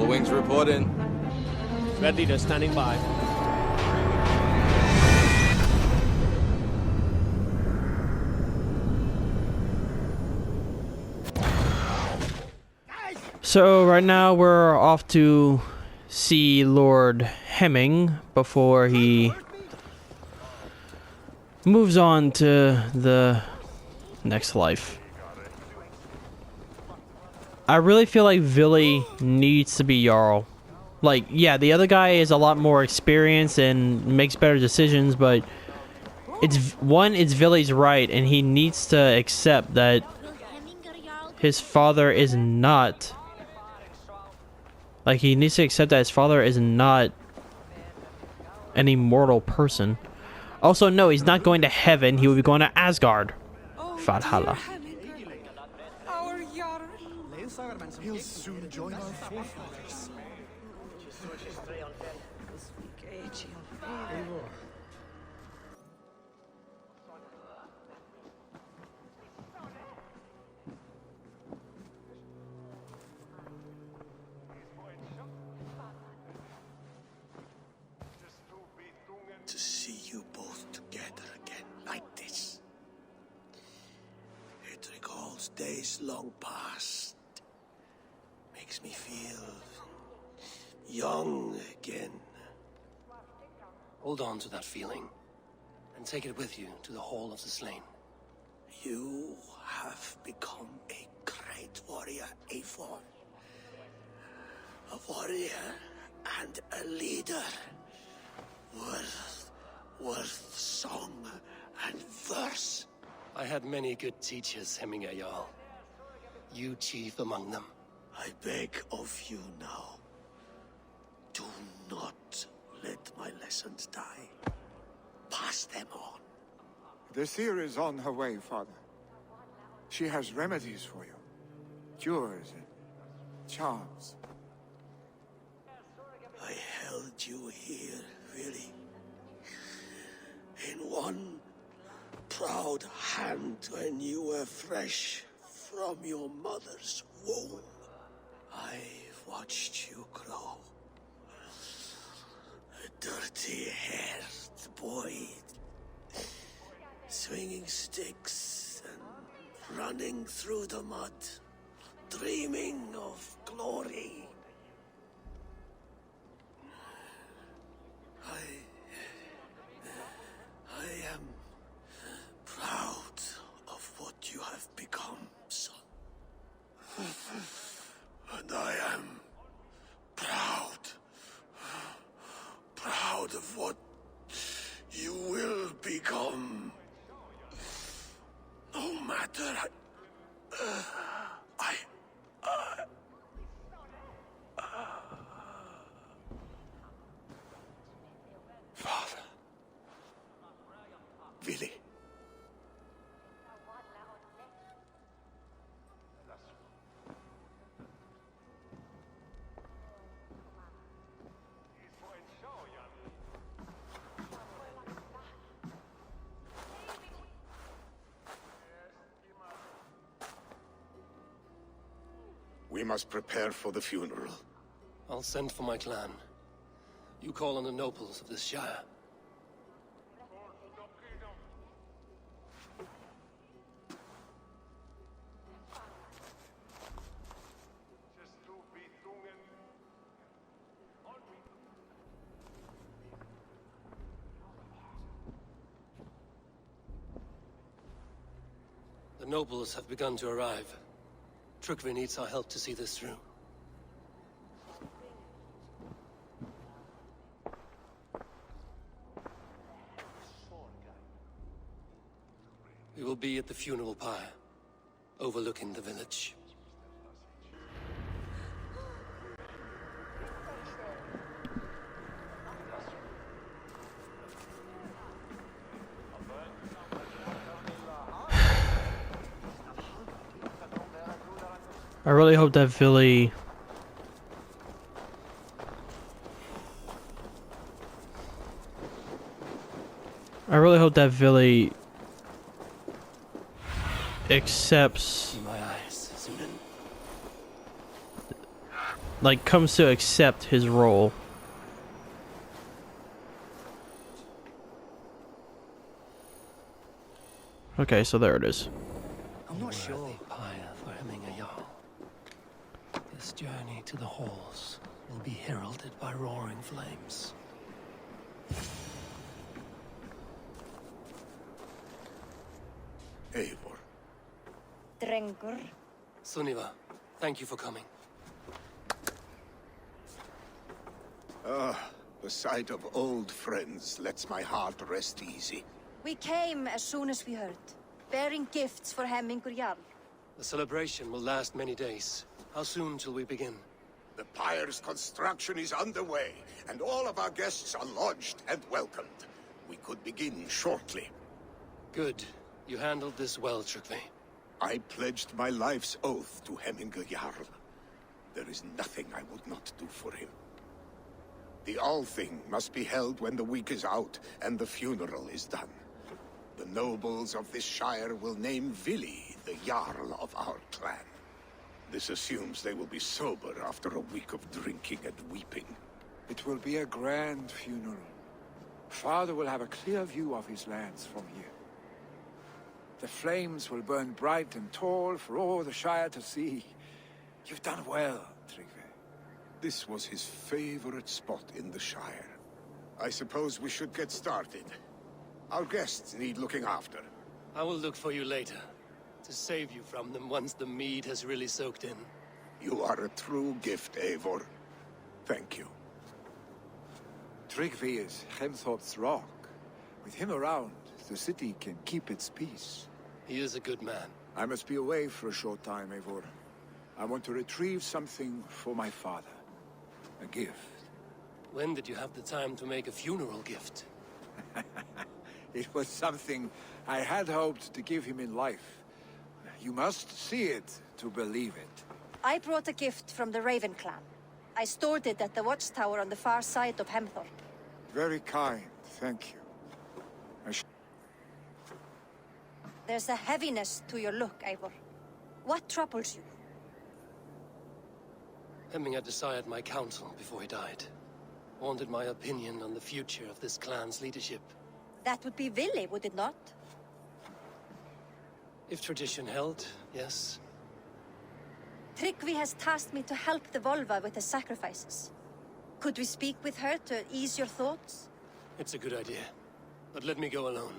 wings reporting. Red leader standing by. So right now we're off to see Lord Hemming before he moves on to the next life. I really feel like Villy needs to be Jarl. Like, yeah, the other guy is a lot more experienced and makes better decisions, but it's Villy's right, and he needs to accept that his father is not... Like, he needs to accept that his father is not an immortal person. Also, no, he's not going to heaven. He will be going to Asgard. Valhalla. Our Jarl. He'll soon join our forefathers. To see you both together again like this. It recalls days long past. Makes me feel young again. Hold on to that feeling, and take it with you to the Hall of the Slain. You have become a great warrior, Eivor. A warrior and a leader. Worth song and verse. I had many good teachers, Hemminger Jarl. You chief among them. I beg of you now. Do not let my lessons die. Pass them on. The seer is on her way, Father. She has remedies for you. Cures and charms. I held you here, really. In one proud hand when you were fresh from your mother's womb. I've watched you grow. A dirty-haired boy, swinging sticks and running through the mud, dreaming of glory. I am proud of what you have become, son. And I am proud of what you will become. No matter Father. Willy. We must prepare for the funeral. I'll send for my clan. You call on the nobles of this shire. The nobles have begun to arrive. Trukri needs our help to see this through. We will be at the funeral pyre, overlooking the village. I really hope that Villy... accepts In my eyes, Sunan. like comes to accept his role. Okay, so there it is. I'm not sure. Pyre for hemming a Jarl. This journey to the halls will be heralded by roaring flames. Eivor. Drengur. Sunniva, thank you for coming. The sight of old friends lets my heart rest easy. We came as soon as we heard, bearing gifts for Hemmingur Jarl. The celebration will last many days. How soon shall we begin? The pyre's construction is underway, and all of our guests are lodged and welcomed. We could begin shortly. Good. You handled this well, Tryggvi. I pledged my life's oath to Hemmingur Jarl. There is nothing I would not do for him. The Althing must be held when the week is out and the funeral is done. The nobles of this shire will name Vili the Jarl of our clan. This assumes they will be sober after a week of drinking and weeping. It will be a grand funeral. Father will have a clear view of his lands from here. The flames will burn bright and tall for all the Shire to see. You've done well, Tryggvi. This was his favorite spot in the Shire. I suppose we should get started. Our guests need looking after. I will look for you later, to save you from them once the mead has really soaked in. You are a true gift, Eivor. Thank you. Tryggvi is Hemthorpe's rock. With him around, the city can keep its peace. He is a good man. I must be away for a short time, Eivor. I want to retrieve something for my father. A gift. When did you have the time to make a funeral gift? It was something I had hoped to give him in life. You must see it to believe it. I brought a gift from the Raven clan. I stored it at the watchtower on the far side of Hemthorpe. Very kind, thank you. There's a heaviness to your look, Eivor. What troubles you? Hemming had desired my counsel before he died. Wanted my opinion on the future of this clan's leadership. That would be Vili, would it not? If tradition held, yes. Tryggvi has tasked me to help the Volva with the sacrifices. Could we speak with her to ease your thoughts? It's a good idea. But let me go alone.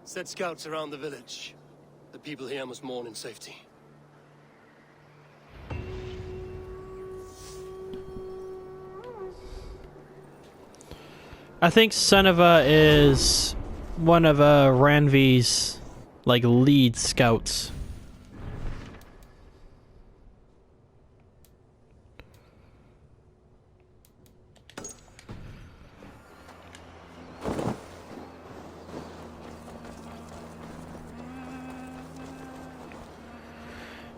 Set scouts around the village. The people here must mourn in safety. I think Sunniva is one of Ranvi's like lead scouts.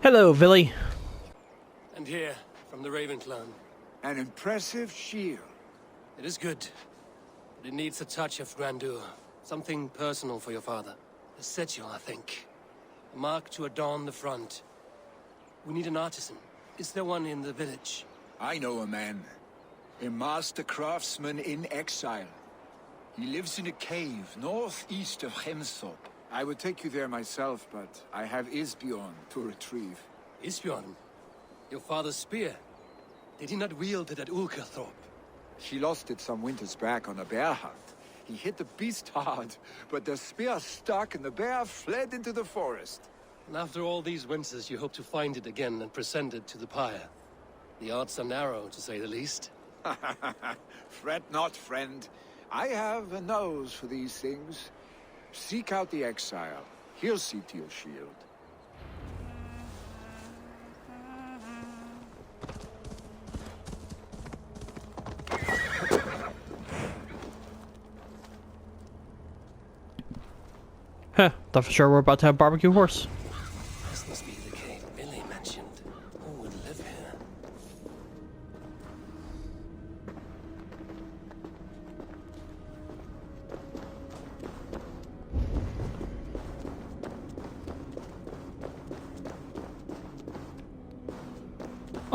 Hello, Vili. And here, from the Raven clan. An impressive shield. It is good. But it needs a touch of grandeur. Something personal for your father. A sigil, I think. A mark to adorn the front. We need an artisan. Is there one in the village? I know a man. A master craftsman in exile. He lives in a cave northeast of Hemthorpe. I would take you there myself, but I have Isbjorn to retrieve. Isbjorn? Your father's spear? Did he not wield it at Ulkerthorpe? She lost it some winters back on a bear hunt. He hit the beast hard, but the spear stuck and the bear fled into the forest. And after all these winters, you hope to find it again and present it to the pyre. The odds are narrow, to say the least. Fret not, friend. I have a nose for these things. Seek out the exile. He'll see to your shield. Huh, thought for sure we're about to have barbecue horse. This must be the cave Billy mentioned. Who would live here?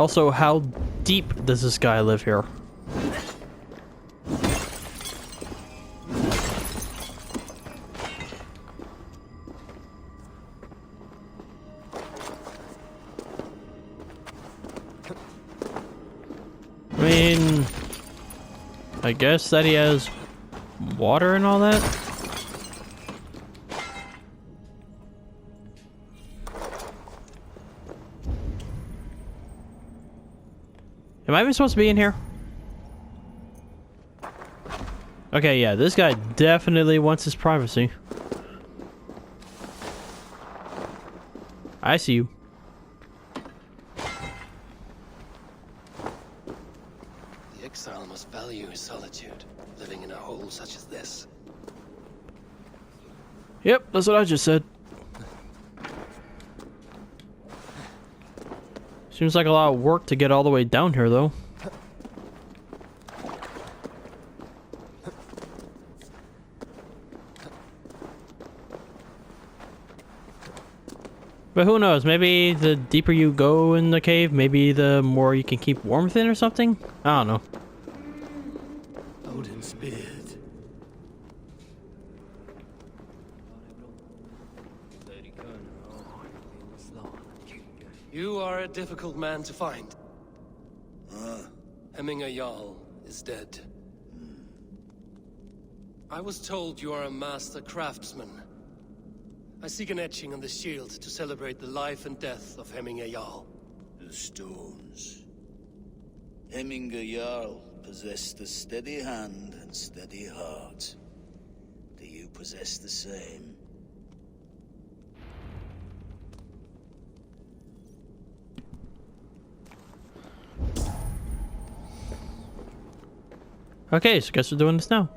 Also, how deep does this guy live here? I mean, I guess that he has water and all that. Am I even supposed to be in here? Okay, yeah, this guy definitely wants his privacy. I see you. The exile must value his solitude, living in a hole such as this. Yep, that's what I just said. Seems like a lot of work to get all the way down here, though. But who knows, maybe the deeper you go in the cave, maybe the more you can keep warm within or something? I don't know. Odin's beard. You are a difficult man to find. Hemminger Jarl is dead. I was told you are a master craftsman. I seek an etching on the shield to celebrate the life and death of Hemminger Jarl. The stones. Hemminger Jarl possessed a steady hand and steady heart. Do you possess the same? Okay, so I guess we're doing this now.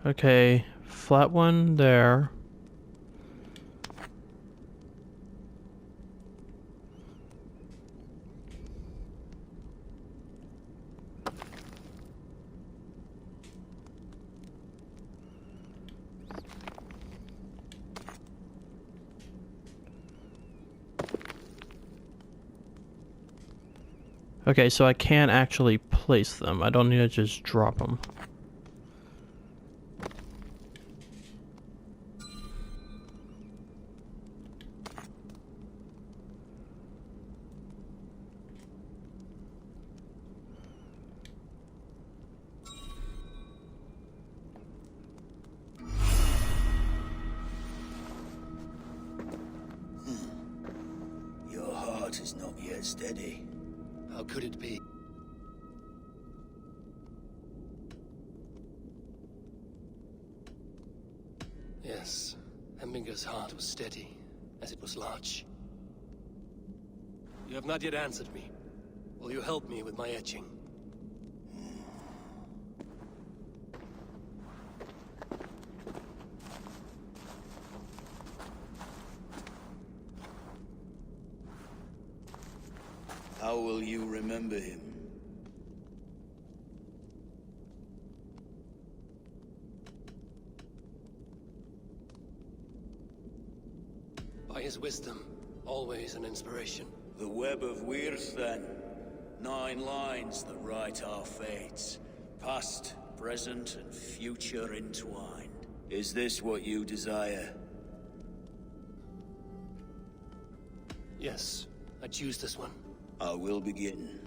Okay, flat one there. Okay, so I can actually place them. I don't need to just drop them. Your heart is not yet steady. How could it be? Yes, Hemminger's heart was steady, as it was large. You have not yet answered me. Will you help me with my etching? How will you remember him? By his wisdom, always an inspiration. The web of Wirth, then. 9 lines that write our fates. Past, present, and future entwined. Is this what you desire? Yes, I choose this one. I will begin.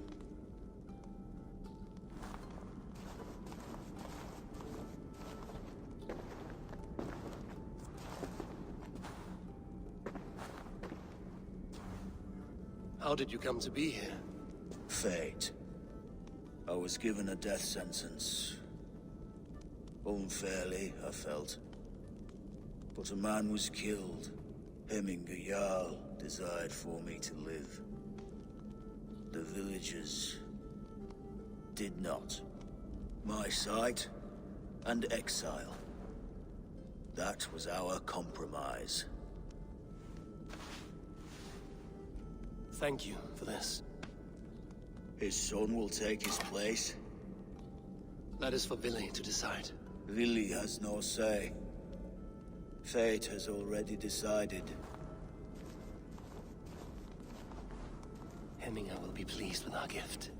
How did you come to be here? Fate. I was given a death sentence. Unfairly, I felt. But a man was killed. Hemminger Jarl desired for me to live. The villagers did not. My sight and exile. That was our compromise. Thank you for this. His son will take his place. That is for Vili to decide. Vili has no say. Fate has already decided. Hemminger will be pleased with our gift.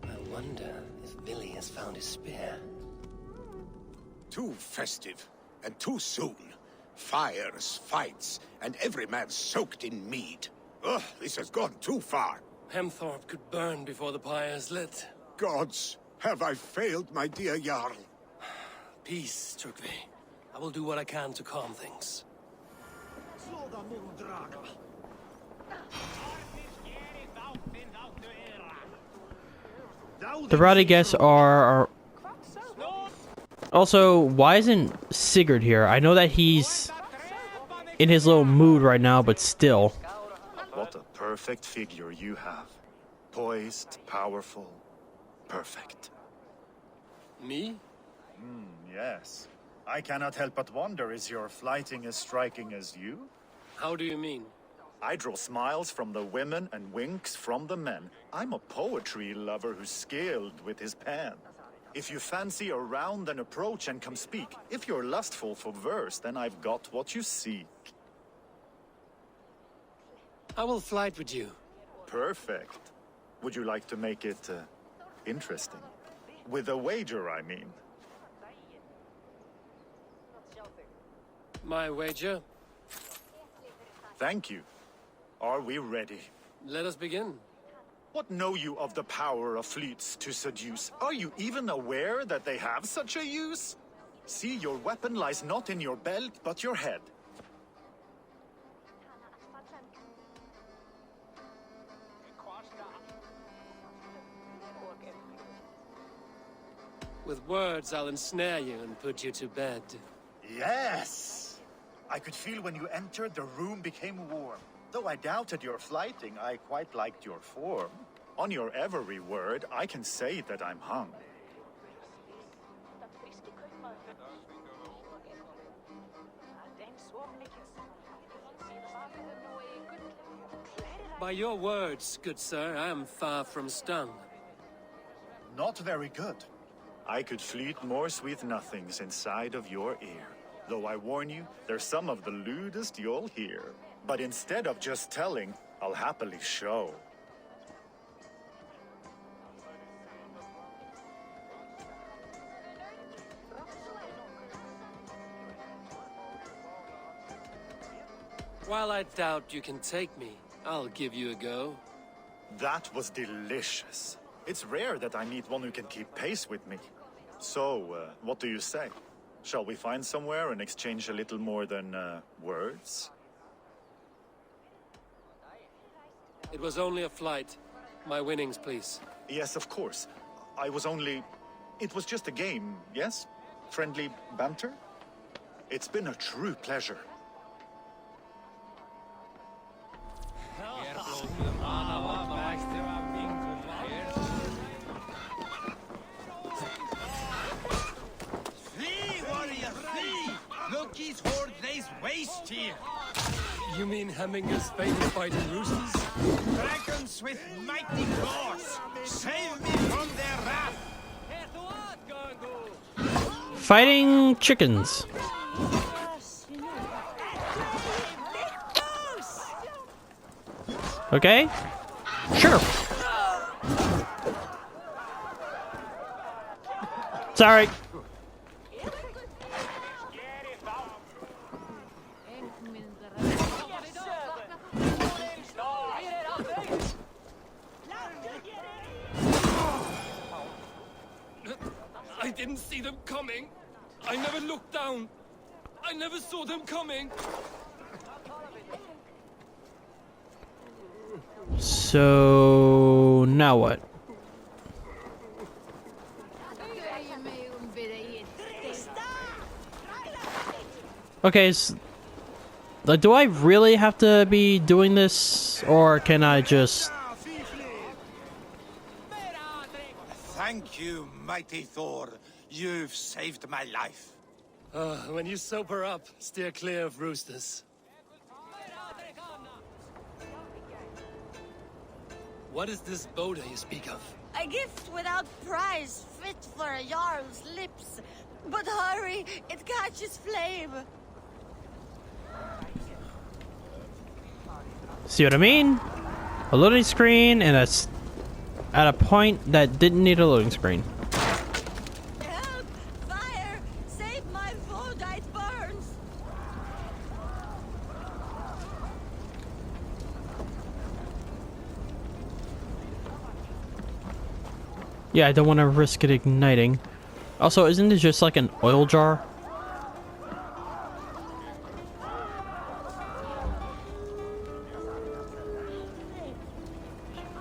I wonder if Vili has found his spear. Too festive, and too soon. Fires, fights, and every man soaked in mead. Ugh, this has gone too far. Hemthorpe could burn before the pyre is lit. Gods, have I failed my dear Jarl? Peace, Turkvi. I will do what I can to calm things. The rowdy guests are... Also, why isn't Sigurd here? I know that he's in his little mood right now, but still. What a perfect figure you have. Poised, powerful, perfect. Me? Yes. I cannot help but wonder, is your flighting as striking as you? How do you mean? I draw smiles from the women and winks from the men. I'm a poetry lover who's skilled with his pen. If you fancy a round and approach and come speak. If you're lustful for verse, then I've got what you seek. I will flight with you. Perfect. Would you like to make it interesting? With a wager, I mean. My wager? Thank you. Are we ready? Let us begin. What know you of the power of fleets to seduce? Are you even aware that they have such a use? See, your weapon lies not in your belt, but your head. With words, I'll ensnare you and put you to bed. Yes! I could feel when you entered, the room became warm. Though I doubted your flighting, I quite liked your form. On your every word, I can say that I'm hung. By your words, good sir, I am far from stung. Not very good. I could fleet more sweet nothings inside of your ear. Though I warn you, they're some of the lewdest you'll hear. But instead of just telling, I'll happily show. While I doubt you can take me, I'll give you a go. That was delicious. It's rare that I meet one who can keep pace with me. So, what do you say? Shall we find somewhere and exchange a little more than, words? It was only a flight. My winnings, please. Yes, of course. It was just a game, yes? Friendly banter? It's been a true pleasure. Flee, warrior, flee! Loki's horde lays waste here. You mean Hemminger's famous fighting roosters? Dragons with mighty claws! Save me from their wrath! Fighting chickens. Okay? Sure. Sorry. I didn't see them coming. I never looked down. I never saw them coming. So now what? Okay, like, do I really have to be doing this, or can I just... Thank you, mighty Thor. You've saved my life. When you sober up, steer clear of roosters. What is this Boda you speak of? A gift without price, fit for a Jarl's lips. But hurry, it catches flame. See what I mean? A loading screen and at a point that didn't need a loading screen. Help! Fire! Save my Voda, it burns! Yeah, I don't want to risk it igniting. Also, isn't it just like an oil jar?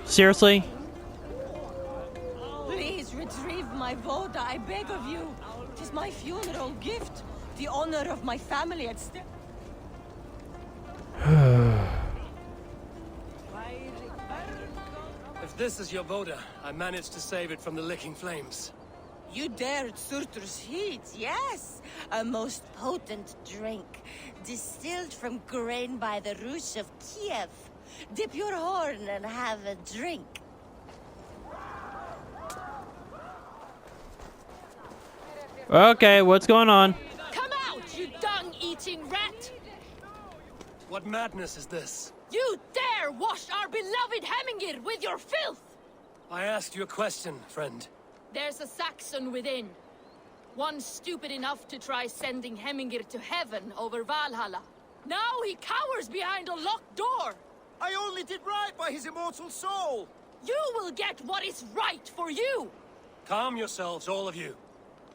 Seriously? Please retrieve my Voda, I beg of you. It is my funeral gift. The honor of my family at stake. If this is your Boda, I managed to save it from the licking flames. You dared Surtur's heat, yes. A most potent drink. Distilled from grain by the Rus of Kiev. Dip your horn and have a drink. Okay, what's going on? Come out, you dung-eating rat! What madness is this? You dare wash our beloved Hemingir with your filth! I asked you a question, friend. There's a Saxon within. One stupid enough to try sending Hemingir to heaven over Valhalla. Now he cowers behind a locked door! I only did right by his immortal soul! You will get what is right for you! Calm yourselves, all of you.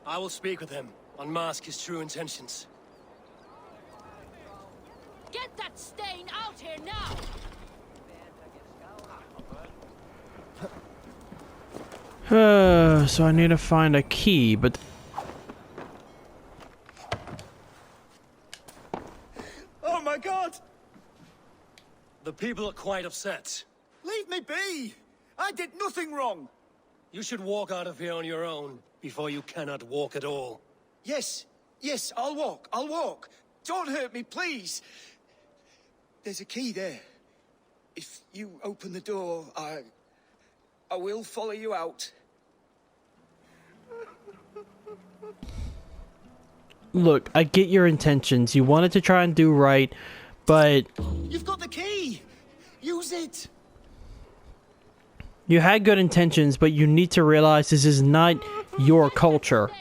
I will speak with him, unmask his true intentions. Get that stain out here now! So I need to find a key, but... Oh my god! The people are quite upset. Leave me be! I did nothing wrong! You should walk out of here on your own, before you cannot walk at all. Yes, I'll walk. Don't hurt me, please! There's a key there. If you open the door, I will follow you out. Look, I get your intentions. You wanted to try and do right, but... You've got the key! Use it! You had good intentions, but you need to realize this is not your culture.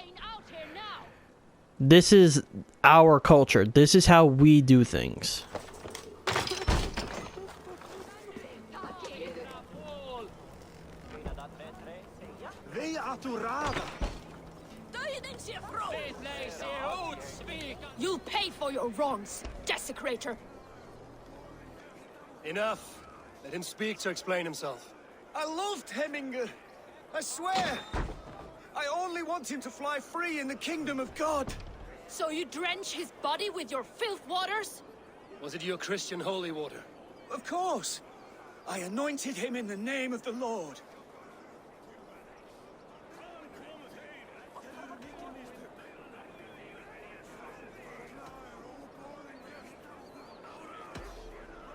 This is our culture. This is how we do things. You'll pay for your wrongs, desecrator! Enough. Let him speak to explain himself. I loved Hemingr. I swear. I only want him to fly free in the kingdom of God. So you drench his body with your filth waters? Was it your Christian holy water? Of course. I anointed him in the name of the Lord.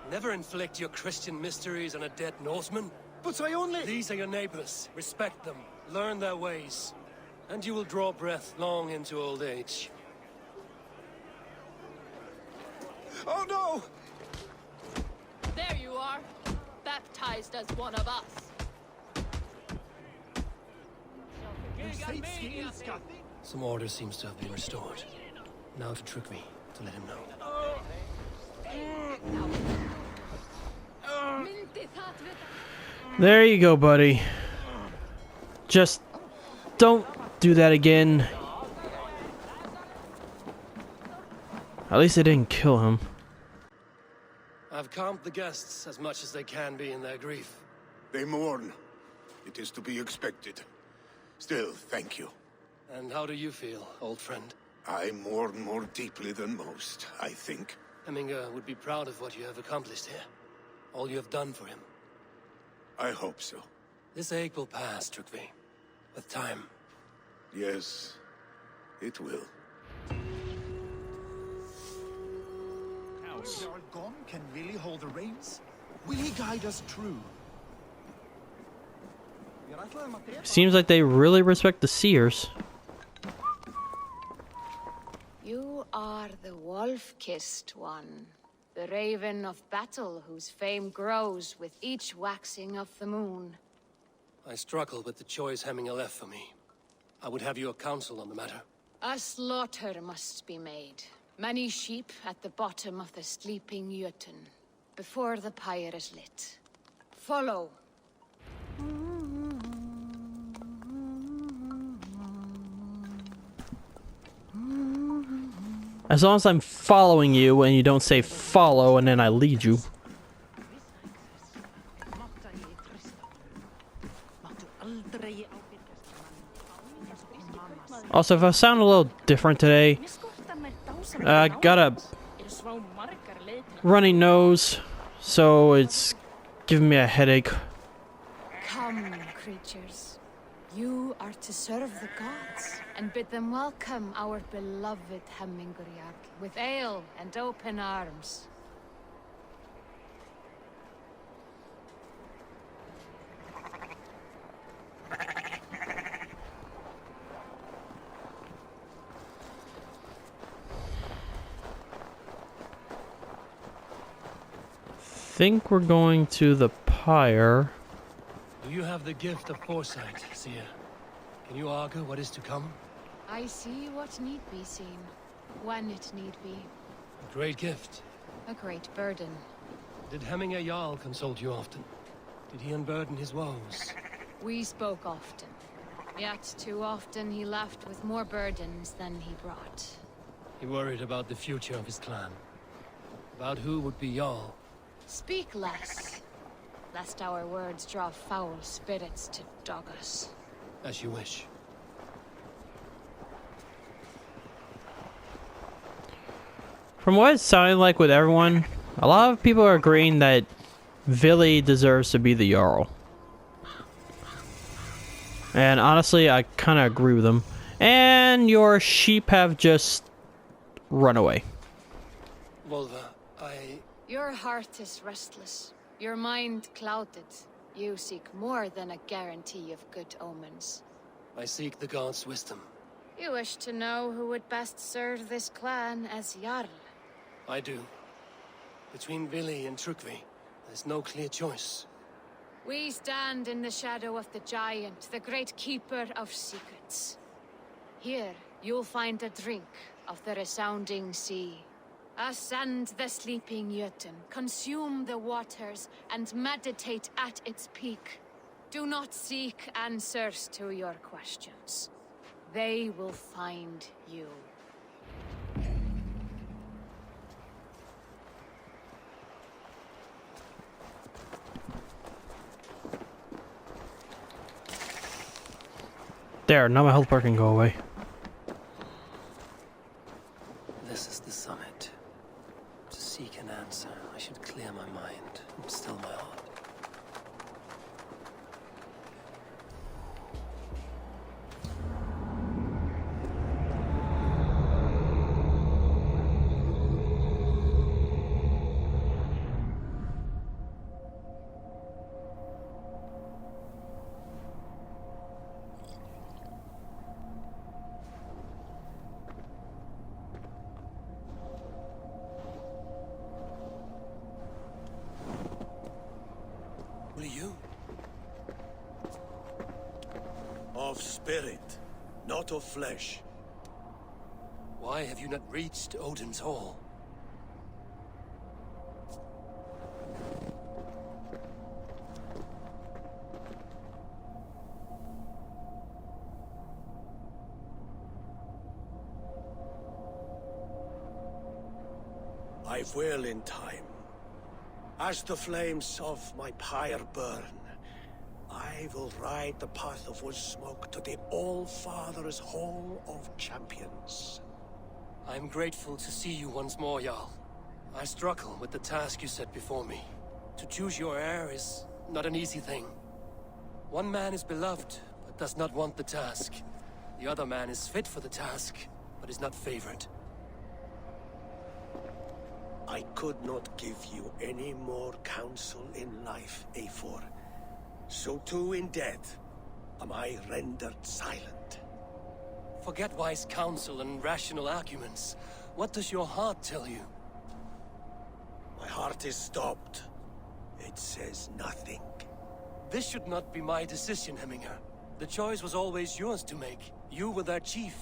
Never inflict your Christian mysteries on a dead Norseman. But I only... These are your neighbors. Respect them. Learn their ways. And you will draw breath long into old age. Oh no! There you are, baptized as one of us. Some order seems to have been restored. Now to trick me, to let him know. There you go, buddy. Just don't do that again. At least it didn't kill him. I've calmed the guests as much as they can be in their grief. They mourn. It is to be expected. Still, thank you. And how do you feel, old friend? I mourn more deeply than most, I think. Hemingr would be proud of what you have accomplished here. All you have done for him. I hope so. This ache will pass, Trygve. With time. Yes, it will. Argon can really hold the reins? Will he guide us true? Seems like they really respect the seers. You are the wolf-kissed one. The raven of battle whose fame grows with each waxing of the moon. I struggle with the choice Hemminger left for me. I would have your counsel on the matter. A slaughter must be made. Many sheep at the bottom of the sleeping Jötun, before the pyre is lit. Follow. As long as I'm following you and you don't say follow and then I lead you. Also, if I sound a little different today, I got a runny nose, so it's giving me a headache. Come, creatures. You are to serve the gods, and bid them welcome our beloved Heminguriak with ale and open arms. Think we're going to the pyre. Do you have the gift of foresight, seer? Can you argue what is to come? I see what need be seen, when it need be. A great gift. A great burden. Did Hemminger Jarl consult you often? Did he unburden his woes? We spoke often. Yet too often he left with more burdens than he brought. He worried about the future of his clan. About who would be Jarl. Speak less, lest our words draw foul spirits to dog us. As you wish. From what it sounded like with everyone, a lot of people are agreeing that Vili deserves to be the Jarl. And honestly, I kind of agree with them. And your sheep have just run away. Volva, Your heart is restless. Your mind clouded. You seek more than a guarantee of good omens. I seek the gods' wisdom. You wish to know who would best serve this clan as Jarl. I do. Between Vili and Trukvi, there's no clear choice. We stand in the shadow of the giant, the great keeper of secrets. Here, you'll find a drink of the resounding sea. Ascend the sleeping Jötun, consume the waters, and meditate at its peak. Do not seek answers to your questions. They will find you. There, now my health bar can go away. This is the summit. To seek an answer, I should clear my mind and still my heart. What are you? Of spirit, not of flesh. Why have you not reached Odin's Hall? I will in time. As the flames of my pyre burn, I will ride the path of wood smoke to the All-Father's Hall of Champions. I'm grateful to see you once more, Jarl. I struggle with the task you set before me. To choose your heir is not an easy thing. One man is beloved, but does not want the task. The other man is fit for the task, but is not favored. I could not give you any more counsel in life, Eivor. So too in death. am I rendered silent. Forget wise counsel and rational arguments. What does your heart tell you? My heart is stopped. It says nothing. This should not be my decision, Hemminger. The choice was always yours to make. You were their chief.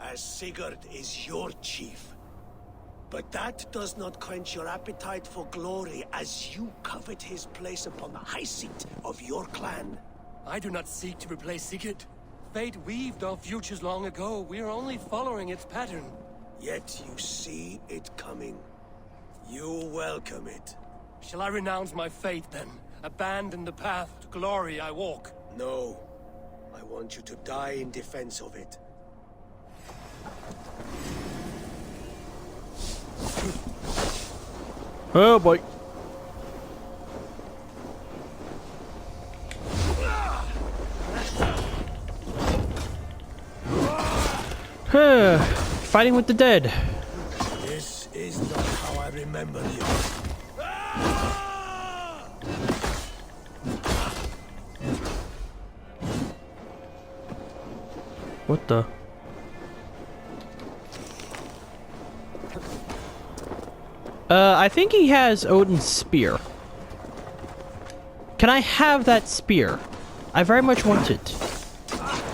As Sigurd is your chief. But that does not quench your appetite for glory as you covet his place upon the high seat of your clan. I do not seek to replace Sigurd. Fate weaved our futures long ago. We are only following its pattern. Yet you see it coming. You welcome it. Shall I renounce my fate then? Abandon the path to glory I walk? No. I want you to die in defense of it. Oh boy. Fighting with the dead. This is not how I remember you. What the? I think he has Odin's spear. Can I have that spear? I very much want it.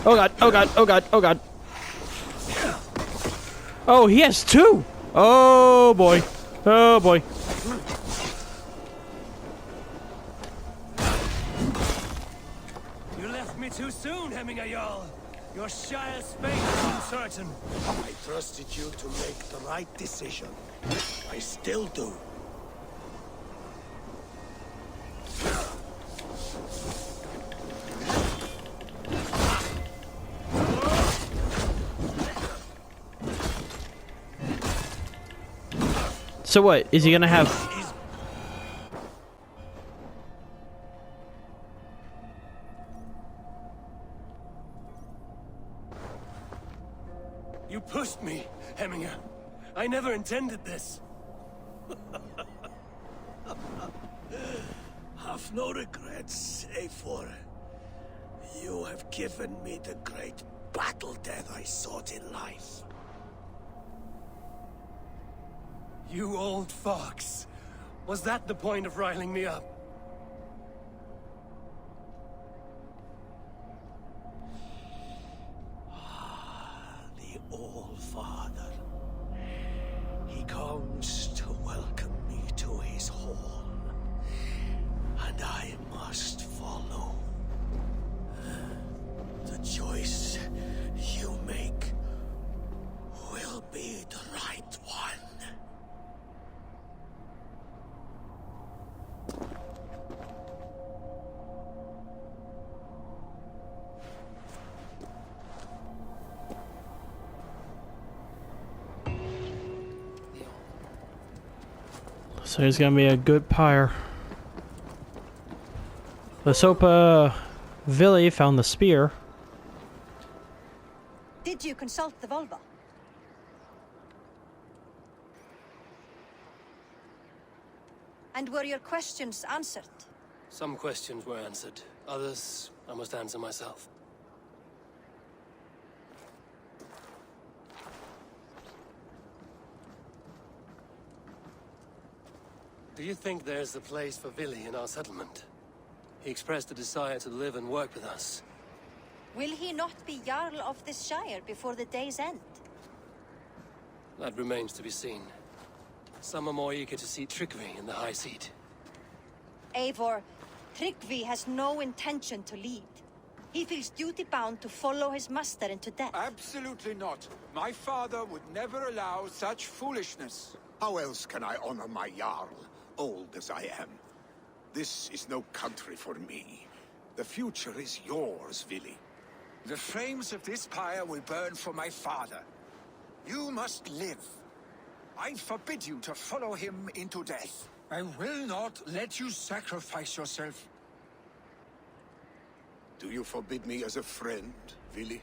Oh god, oh god, oh god, oh god. Oh, he has two! Oh boy. Oh boy. You left me too soon, Hemminger Jarl. Your Shire's fate is uncertain. I trusted you to make the right decision. I still do. So what? Is he gonna have... You pushed me, Hemminger. I never intended this. Have no regrets, Eivor. You have given me the great battle death I sought in life. You old fox. Was that the point of riling me up? The All-Father. He comes to welcome me to his hall. And I must follow. The choice you make will be the right one. So he's gonna be a good pyre. Let's hope Vili found the spear. Did you consult the Volva? And were your questions answered? Some questions were answered. Others, I must answer myself. Do you think there's a place for Vili in our settlement? He expressed a desire to live and work with us. Will he not be Jarl of this Shire before the day's end? That remains to be seen. Some are more eager to see Tryggvi in the high seat. Eivor, Tryggvi has no intention to lead. He feels duty-bound to follow his master into death. Absolutely not. My father would never allow such foolishness. How else can I honor my Jarl, old as I am? This is no country for me. The future is yours, Vili. The flames of this pyre will burn for my father. You must live. I forbid you to follow him into death. I will not let you sacrifice yourself. Do you forbid me as a friend, Vili?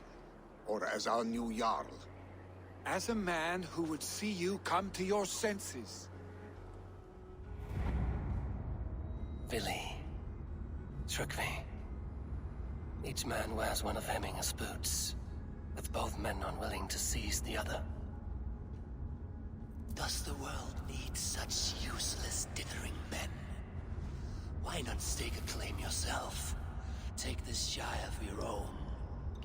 Or as our new Jarl? As a man who would see you come to your senses. Vili. Tryggvi. Each man wears one of Hemminger's boots, with both men unwilling to seize the other. Does the world need such useless, dithering men? Why not stake a claim yourself? Take this Shire for your own.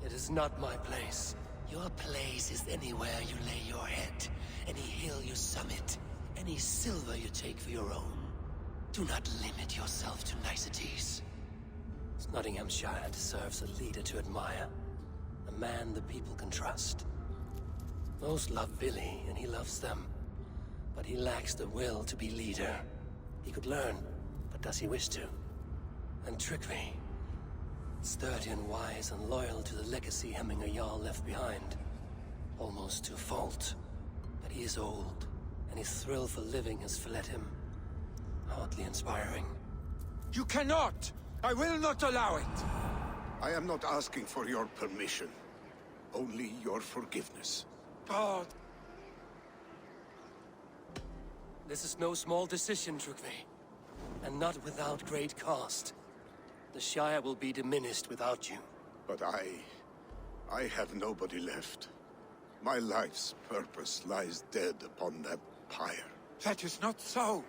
It is not my place. Your place is anywhere you lay your head, any hill you summit, any silver you take for your own. Do not limit yourself to niceties. Nottinghamshire deserves a leader to admire. A man the people can trust. Most love Billy, and he loves them. But he lacks the will to be leader. He could learn, but does he wish to? And Trickery. Sturdy and wise and loyal to the legacy Hemminger Jarl left behind. Almost to a fault. But he is old, and his thrill for living has fled him. Hardly inspiring. You cannot! I will not allow it! I am not asking for your permission. Only your forgiveness. God, This is no small decision, Trickery. And not without great cost. The Shire will be diminished without you. But I have nobody left. My life's purpose lies dead upon that pyre. that is not so.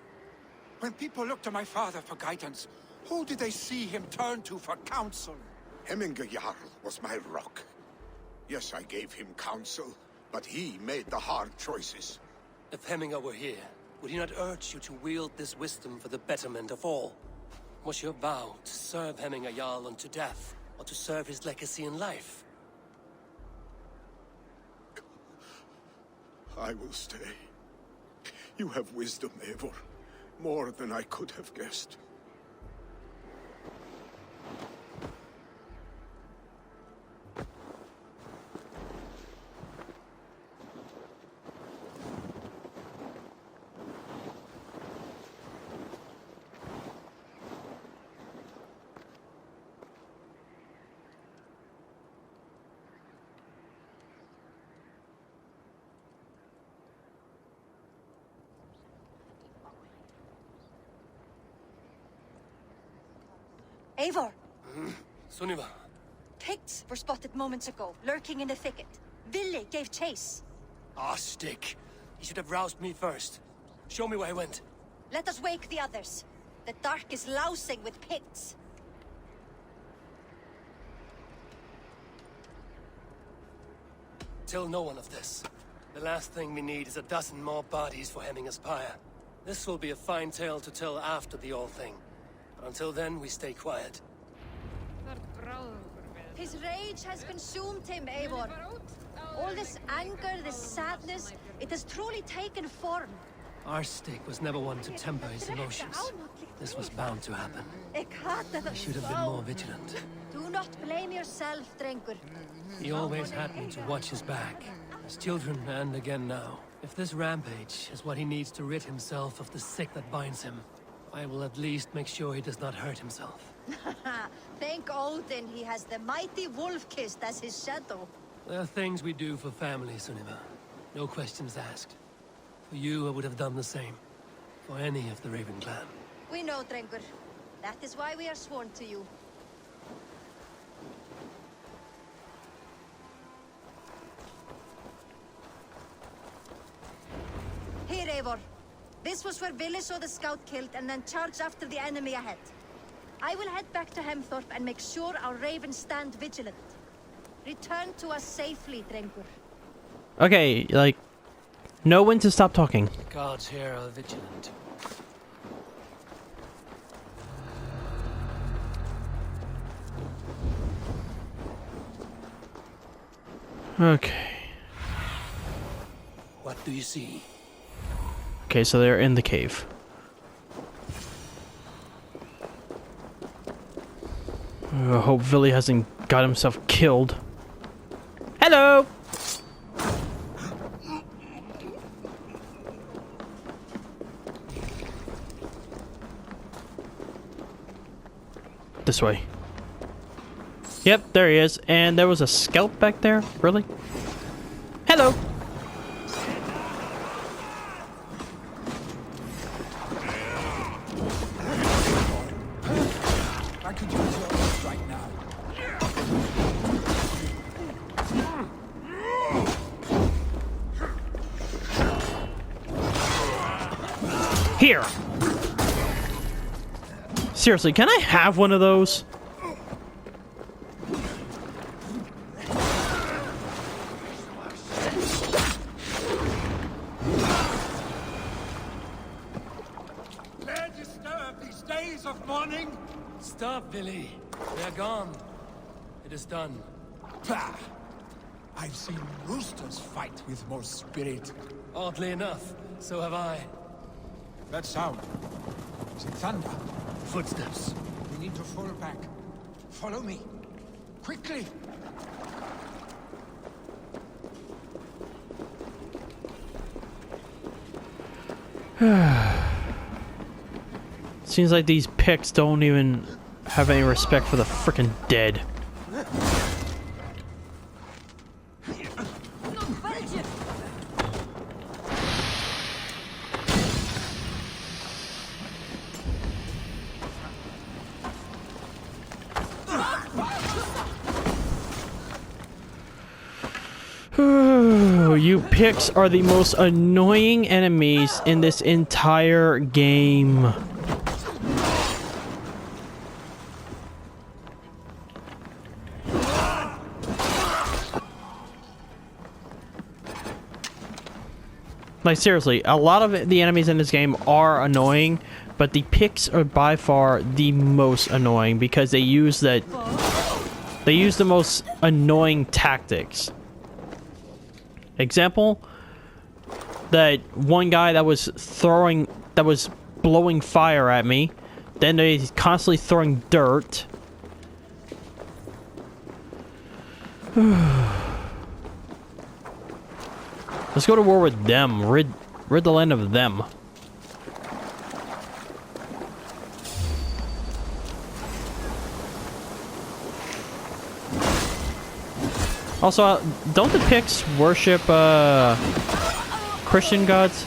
When people look to my father for guidance, who did they see him turn to for counsel? Hemminger Jarl was my rock. Yes, I gave him counsel, but he made the hard choices. If Hemminger were here, would he not urge you to wield this wisdom for the betterment of all? Was your vow to serve Hemminger Jarl unto death, or to serve his legacy in life? I will stay. You have wisdom, Eivor. More than I could have guessed. Eivor, Sunniva, Picts were spotted moments ago, lurking in the thicket. Ville gave chase. ah, stick. He should have roused me first. Show me where he went. Let us wake the others. The dark is lousing with Picts. Tell no one of this. The last thing we need is a dozen more bodies for Hemminger's pyre. This will be a fine tale to tell after the all thing. But until then, we stay quiet. His rage has consumed him, Eivor. All this anger, this sadness, it has truly taken form. Our stick was never one to temper his emotions. This was bound to happen. Ik hate I should have been more vigilant. Do not blame yourself, Drengur. He always had me to watch his back. As children, and again now. If this rampage is what he needs to rid himself of the sick that binds him, I will at least make sure he does not hurt himself. Thank Odin he has the mighty Wolf-Kissed as his shadow. There are things we do for family, Sunniva. No questions asked. For you, I would have done the same. For any of the Raven clan. We know, Drengur. That is why we are sworn to you. Here, Eivor. This was where Ville saw the scout killed and then charged after the enemy ahead. I will head back to Hemthorpe and make sure our ravens stand vigilant. Return to us safely, Drengur. Okay, like, know when to stop talking. The guards here are vigilant. Okay. What do you see? Okay, so they're in the cave. I hope Ville hasn't got himself killed. Hello! This way. Yep, there he is. And there was a scout back there? Really? Hello! I could use your help right now. Here. Seriously, can I have one of those? Dare disturb these days of mourning? Stop, Billy. They're gone. It is done. Bah! I've seen roosters fight with more spirit. Oddly enough, so have I. That sound. Is it thunder? Footsteps. We need to fall back. Follow me. Quickly! Seems like these picks don't even have any respect for the frickin' dead. You picks are the most annoying enemies in this entire game. Like, seriously, a lot of the enemies in this game are annoying, but the picks are by far the most annoying because they use the most annoying tactics. Example, that one guy that was blowing fire at me, then he's constantly throwing dirt. Let's go to war with them. Rid the land of them. Also, don't the Picts worship Christian gods?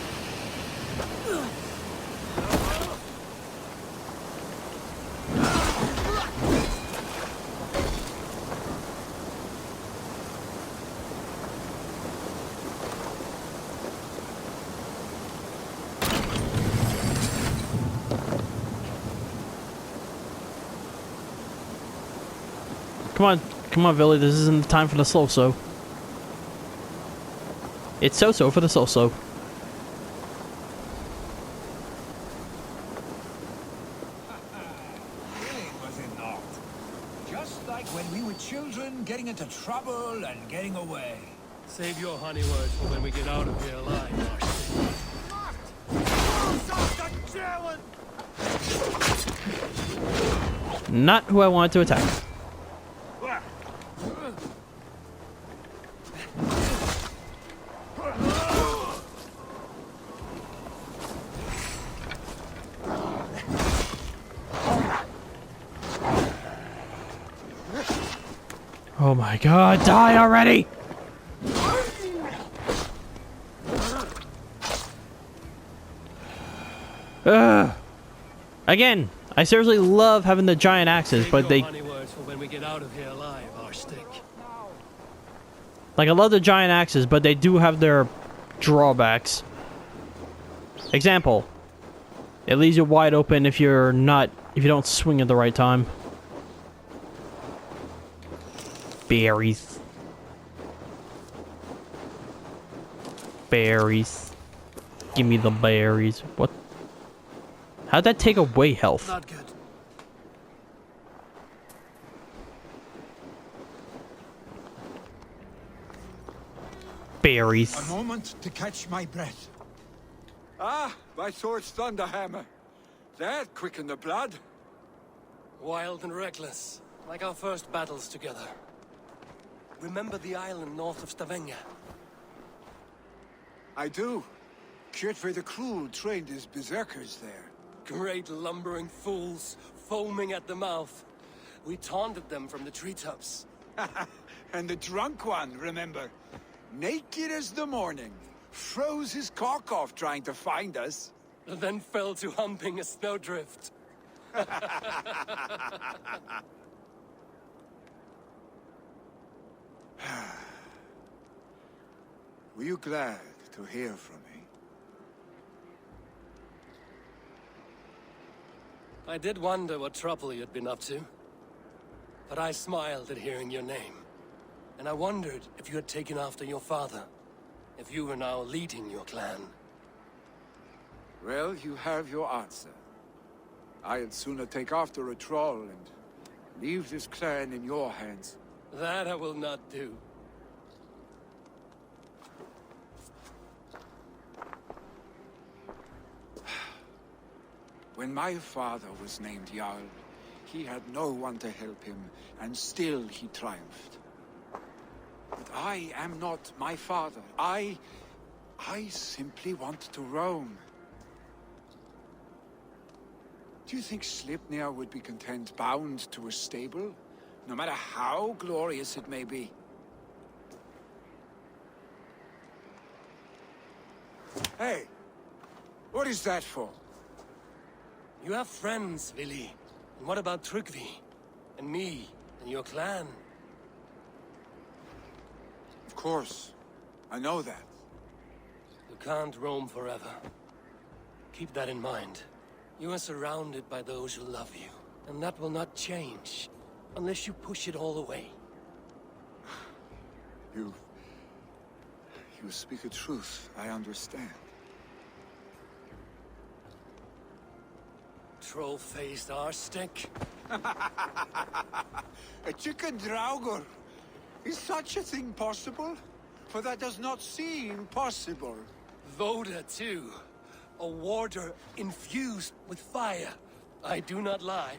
Come on, Billy. This isn't the time for the so-so. It's so-so for the so-so. Was it not? Just like when we were children, getting into trouble and getting away. Save your honey words for when we get out of here alive, Marcy. Not who I wanted to attack. Oh my god, die already! Ugh. Again, I seriously love having the giant axes, but they... Like, I love the giant axes, but they do have their drawbacks. Example. It leaves you wide open if you don't swing at the right time. Berries. Berries. Give me the berries. What? How'd that take away health? Not good. Berries. A moment to catch my breath. Ah, my sword's thunderhammer. That quickened the blood. Wild and reckless, like our first battles together. Remember the island north of Stavanger? I do. Kjotve the Cruel trained his berserkers there. Great lumbering fools, foaming at the mouth. We taunted them from the treetops. And the drunk one, remember? Naked as the morning. Froze his cock off trying to find us. And then fell to humping a snowdrift. Were you glad to hear from me? I did wonder what trouble you'd been up to. But I smiled at hearing your name. And I wondered if you had taken after your father. If you were now leading your clan. Well, you have your answer. I'd sooner take after a troll and leave this clan in your hands. That I will not do. When my father was named Jarl, he had no one to help him, and still he triumphed. But I am not my father. I simply want to roam. Do you think Sleipnir would be content bound to a stable, no matter how glorious it may be? Hey, what is that for? You have friends, Vili. And what about Tryggvi? And me? And your clan? Of course. I know that. You can't roam forever. Keep that in mind. You are surrounded by those who love you. And that will not change. Unless you push it all away. You speak a truth. I understand. Troll-faced arstick. A chicken draugr. Is such a thing possible? For that does not seem possible. Voda, too. A warder infused with fire. I do not lie.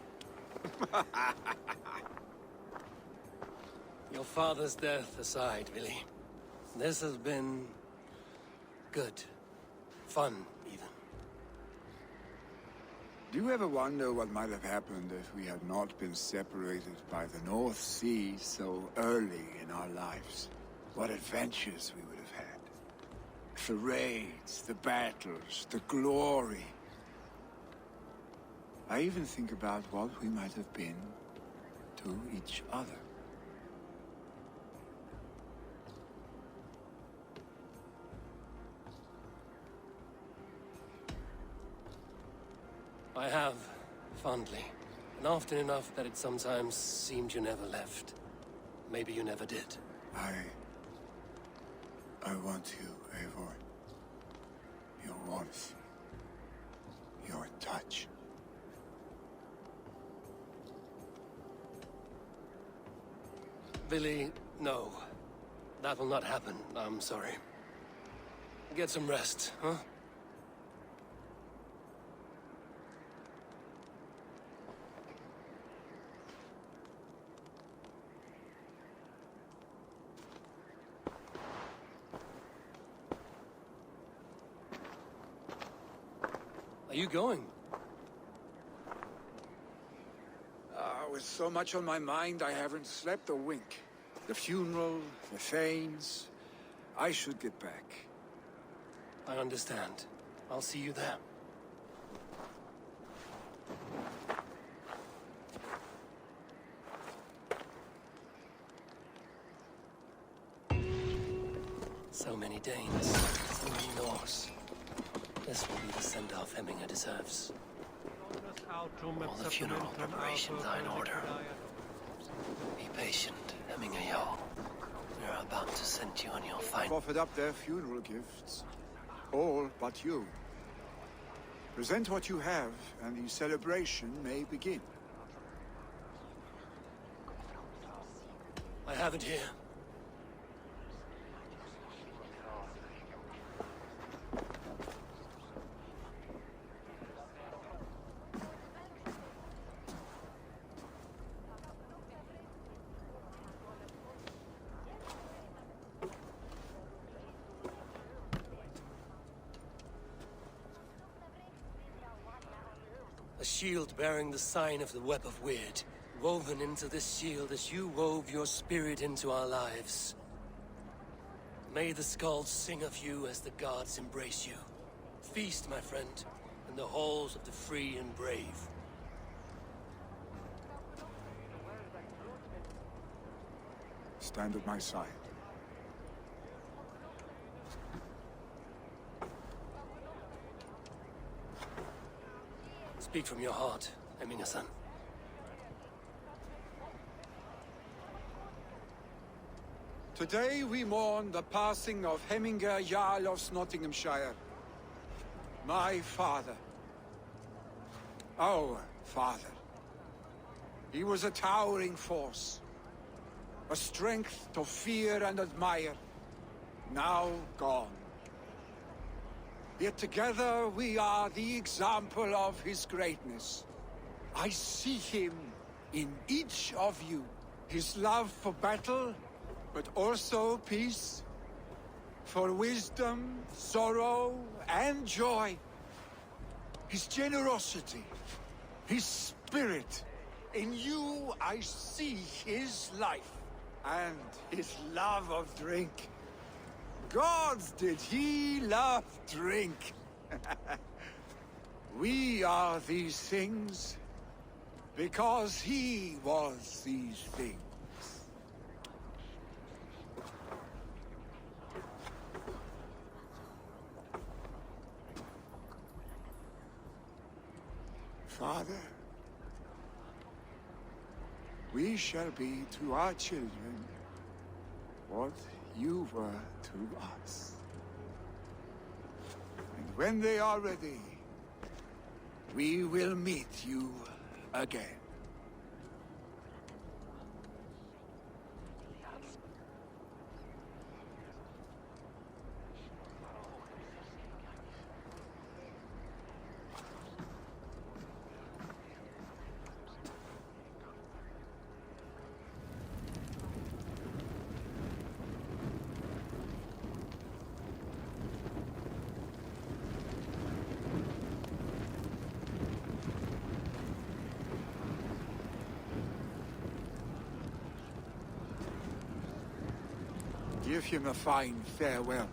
Your father's death aside, Vili. This has been... good. Fun, even. Do you ever wonder what might have happened if we had not been separated by the North Sea so early in our lives? What adventures we would have had. The raids, the battles, the glory. I even think about what we might have been to each other. I have, fondly. And often enough that it sometimes seemed you never left. Maybe you never did. I want you, Eivor. Your warmth. Your touch. Vili, no. That will not happen. I'm sorry. Get some rest, huh? Are you going? With so much on my mind, I haven't slept a wink. The funeral, the Thanes. I should get back. I understand. I'll see you there. So many Danes, so many Norse. This will be the send-off Hemminger deserves. All the funeral preparations are in order. Be patient, Hemminger Jarl. We're about to send you on your final... Offered up their funeral gifts. All but you. Present what you have, and the celebration may begin. I have it here. A shield bearing the sign of the Web of Weird, woven into this shield as you wove your spirit into our lives. May the skulls sing of you as the gods embrace you. Feast, my friend, in the halls of the free and brave. Stand at my side. Speak from your heart. Eminga-san. Today we mourn the passing of Hemminger Jarl of Nottinghamshire. My father. Our father. He was a towering force. A strength to fear and admire. Now gone. Yet together we are the example of his greatness. I see him in each of you. His love for battle, but also peace. For wisdom, sorrow, and joy. His generosity, his spirit. In you I see his life, and his love of drink. Gods, did he love drink! We are these things because he was these things. Father, we shall be to our children what you were to us. And when they are ready, we will meet you again. Give him a fine farewell.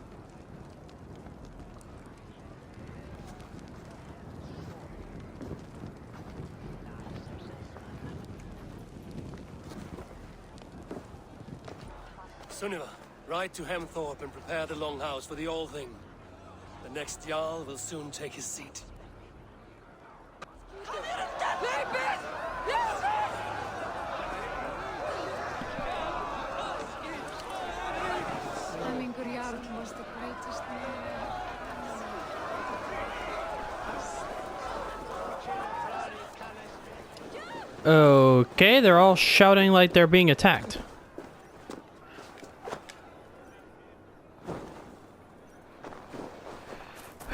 Sunniva, ride to Hemthorpe and prepare the Longhouse for the All-Thing. The next Jarl will soon take his seat. Was the greatest man. Okay, they're all shouting like they're being attacked.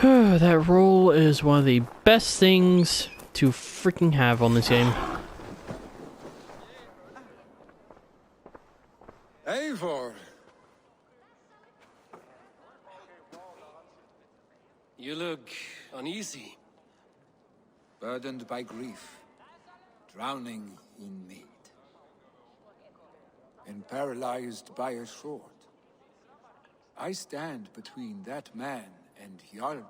That roll is one of the best things to freaking have on this game. Eivor! You look uneasy. Burdened by grief, drowning in need, and paralyzed by a sword. I stand between that man and Jarldom.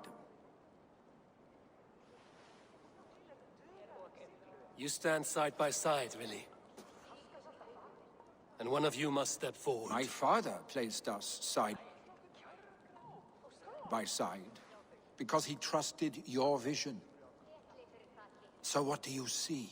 You stand side by side, really. And one of you must step forward. My father placed us side by side because he trusted your vision. So what do you see?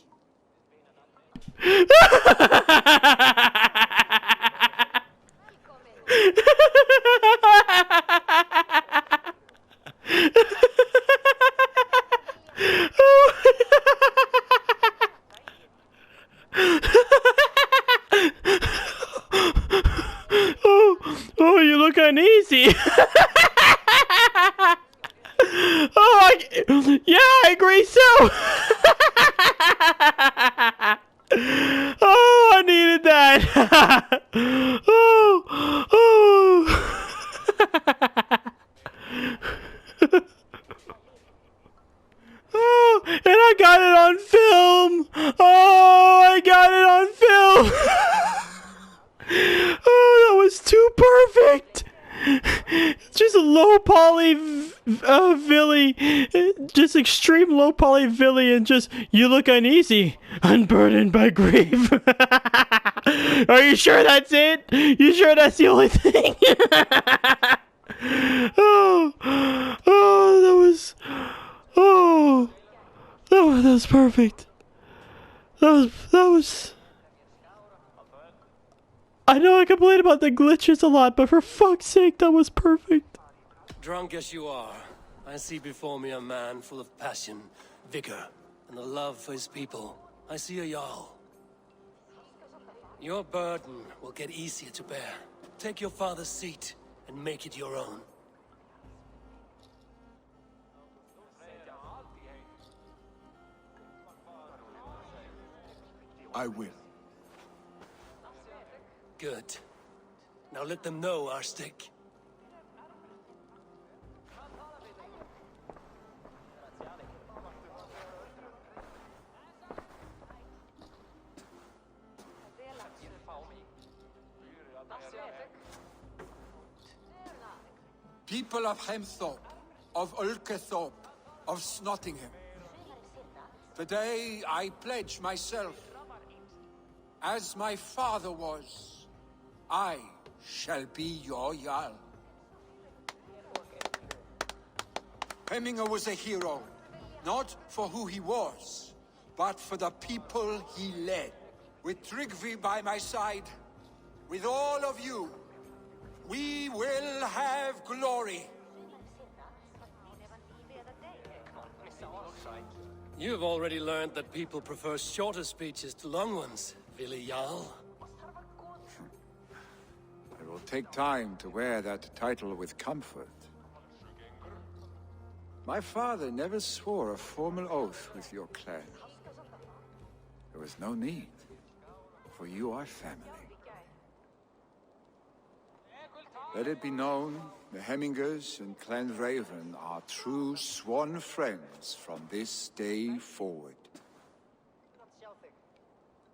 Oh, you look uneasy. Yeah, I agree so. Oh, I needed that. Oh, and I got it on film. Oh, I got it on film. Oh, that was too perfect. Just low poly Villy, just extreme low poly Villy, and just you look uneasy, unburdened by grief. Are you sure that's it? You sure that's the only thing? That was perfect. That was... I know I complain about the glitches a lot, but for fuck's sake, that was perfect. Drunk as you are, I see before me a man full of passion, vigor, and a love for his people. I see a Jarl. Your burden will get easier to bear. Take your father's seat and make it your own. I will. Good. Now let them know our stick. People of Hemthorpe, of Ulkethorpe, of Snottingham. Today I pledge myself. As my father was, I shall be your Jarl. Hemminger was a hero, not for who he was, but for the people he led. With Tryggvi by my side, with all of you, we will have glory. You've already learned that people prefer shorter speeches to long ones, Willi Jarl. It will take time to wear that title with comfort. My father never swore a formal oath with your clan. There was no need, for you are family. Let it be known, the Hemmingers and Clan Raven are true sworn friends from this day forward.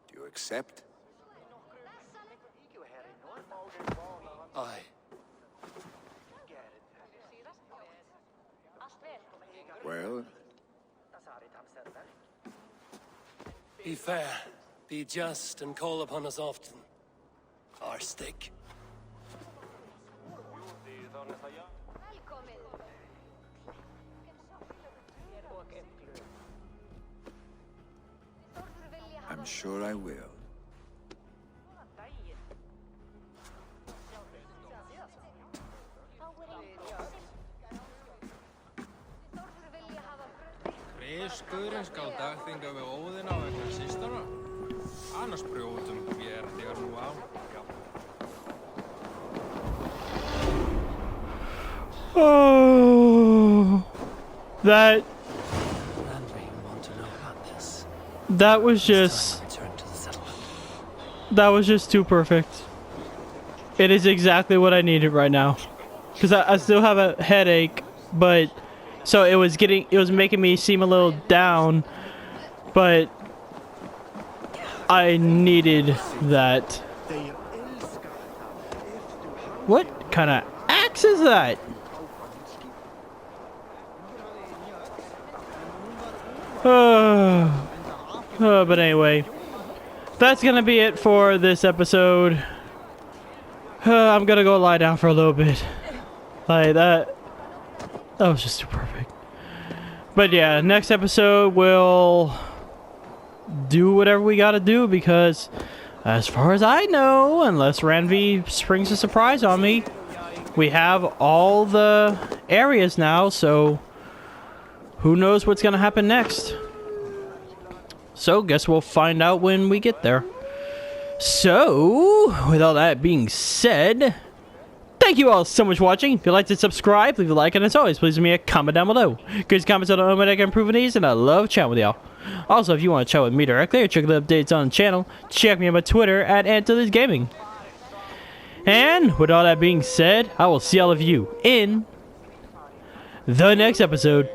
Do you accept? Aye. Well, Be fair, be just, and call upon us often. Our stick. I'm sure I will. Guðurinn skal dagþinga við Óðina vegna systara. Annars brjótum vér þér nú á. Oh, that was just too perfect. It is exactly what I needed right now, because I still have a headache, but so it was making me seem a little down, but I needed that. What kind of axe is that? But anyway, that's gonna be it for this episode. I'm gonna go lie down for a little bit. Like that was just too perfect. But yeah, next episode we'll do whatever we gotta do, because as far as I know, unless Ranvi springs a surprise on me, we have all the areas now, so who knows what's gonna happen next. So, guess we'll find out when we get there. So, with all that being said, thank you all so much for watching. If you'd like to subscribe, leave a like, and as always, please leave me a comment down below. Good comments on how I can improve these, and I love chatting with y'all. Also, if you want to chat with me directly or check the updates on the channel, check me on my Twitter at AntilesGaming. And with all that being said, I will see all of you in the next episode.